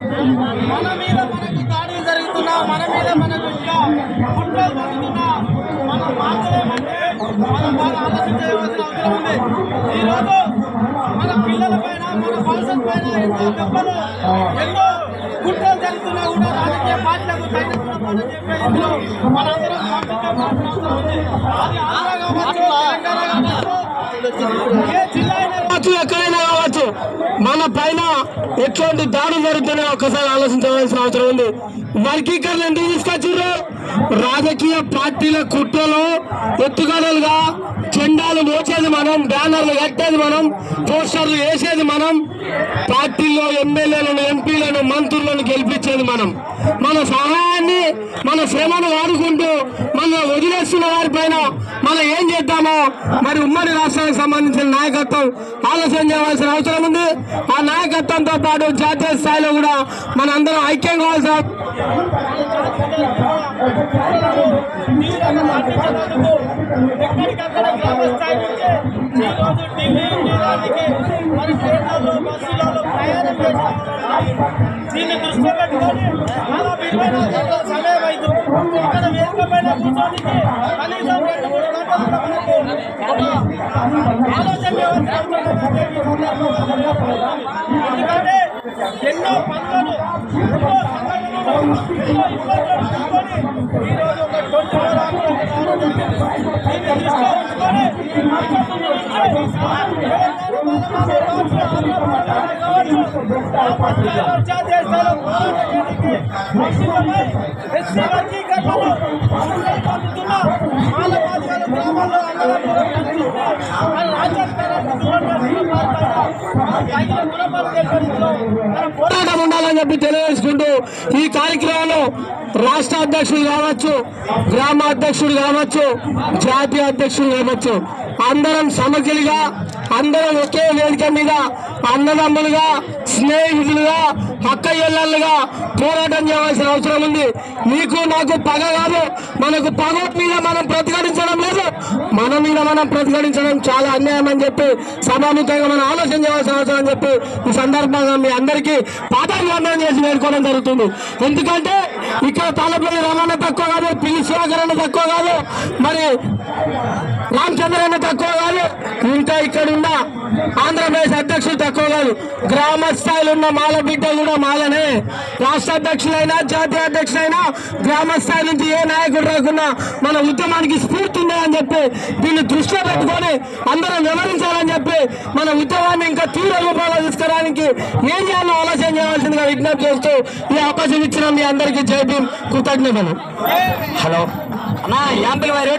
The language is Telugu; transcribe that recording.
మన మీద మనకు దాడులు జరుగుతున్నా, మన మీద మనకు ఇంకా కుట్రలు జరుగుతున్నా మనం మార్చలేమంటే మనం బాగా ఆలోచించవలసిన అవసరం ఉంది. ఈరోజు మన పిల్లల పైన, మన భవిష్యత్ పైన ఎన్నో దెబ్బలు, ఎన్నో కుట్రలు జరుగుతున్నా కూడా రాజకీయ పార్టీలకు తగిన గుణపాఠం చెప్పే ఇందులో మనందరం పంపించాల్సిన అవసరం ఉంది. అది ఆంధ్ర కావచ్చు, తెలంగాణ కావచ్చు, ఏ జిల్లా అయినా ఎక్కడైనా కావచ్చు, మన పైన ఎట్లాంటి దాడులు జరుగుతున్నాయో ఒక్కసారి ఆలోచించవలసిన అవసరం ఉంది. వర్గీకరణ ఎందుకు తీసుకొచ్చారు? రాజకీయ పార్టీల కుట్రలో ఎత్తుగడలుగా జెండాలు మోచేది మనం, బ్యానర్లు కట్టేది మనం, పోస్టర్లు వేసేది మనం, పార్టీల్లో ఎమ్మెల్యేలను, ఎంపీలను, మంత్రులను గెలిపించేది మనం. మన సహాయాన్ని, మన శ్రమను వాడుకుంటూ మన వదిలేస్తున్న వారిపైన మనం ఏం చేద్దామో మరి ఉమ్మడి రాష్ట్రానికి సంబంధించిన నాయకత్వం ఆలోచన చేయవలసిన అవసరం ఉంది. ఆ నాయకత్వంతో పాటు జాతీయ స్థాయిలో కూడా మన అందరం ఐక్యం కావాల్సిన ఎక్కడికక్కడ గ్రామ స్థాయి నుంచి ఈరోజు ఢిల్లీ తీరానికి మరి ట్రైన్లలో, బస్సులలో ప్రయాణం చేసిన దీన్ని దృష్టిలో పెట్టుకొని చాలా 24 గంటల సమయం అవుతుంది. ఇక్కడ వేదిక పైన కూర్చోనికి కనీసం 2-3 గంటలు మనకు ఆలోచన ఎందుకంటే ఎన్నో పనులను, ఎన్నో సంఘటనలు, ఎన్నో ఇబ్బందులు తీసుకొని ఈరోజు ఒక 24 అవర్స్ దీన్ని దృష్టిలో ఉంచుకొని జాతీయ స్థాయిలో పోరాటానికి ఎస్సీ వర్గీకరణలో పొందుతున్న మానవాధికార గ్రామాల్లో పోరాటం ఉండాలని చెప్పి తెలియజేసుకుంటూ ఈ కార్యక్రమంలో రాష్ట్ర అధ్యక్షుడు కావచ్చు, గ్రామ అధ్యక్షుడు కావచ్చు, జాతీయ అధ్యక్షుడు కావచ్చు, అందరం సమగ్రిగా, అందరం ఒకే వేదిక మీద అన్నదమ్ములుగా, స్నేహితులుగా, అక్కయ్యలుగా పోరాటం చేయాల్సిన అవసరం ఉంది. నీకు నాకు పగ కాదు, మనకు పగ మీద మనం ప్రతిఘటించడం లేదు, మన మీద మనం ప్రతిఘటించడం చాలా అన్యాయం అని చెప్పి సభాముఖంగా మనం ఆలోచన చేయాల్సిన అవసరం అని చెప్పి ఈ సందర్భంగా మీ అందరికీ పాదాభివందనం చేసి వేడుకోవడం జరుగుతుంది. ఎందుకంటే ఇక్కడ తాళపల్లి రమణ తక్కువ కాదు, పిల్లి సుధాకరణ తక్కువ కాదు, మరి రామచంద్రన్న తక్కువ కాదు, ఇంకా ఇక్కడ ఉన్న ఆంధ్రప్రదేశ్ అధ్యక్షుడు తక్కువ కాదు. గ్రామ స్థాయిలో ఉన్న మాల బిడ్డ కూడా మాలనే. రాష్ట్ర అధ్యక్షులైనా, జాతీయ అధ్యక్షులైనా గ్రామ స్థాయి నుంచి ఏ నాయకుడు రాకున్నా మన ఉద్యమానికి స్ఫూర్తి ఉందని చెప్పి దీన్ని దృష్టిలో పెట్టుకొని అందరం వివరించాలని చెప్పి మన ఉద్యమాన్ని ఇంకా తీవ్ర రూపాల్లో తీసుకురావడానికి ఏం చేయాలో ఆలోచన చేయవలసిందిగా విజ్ఞప్తి చేస్తూ ఈ అవకాశం ఇచ్చిన మీ అందరికీ జై భీమ్, కృతజ్ఞతలు. హలో అన్నా, యాంపిల్ వైర్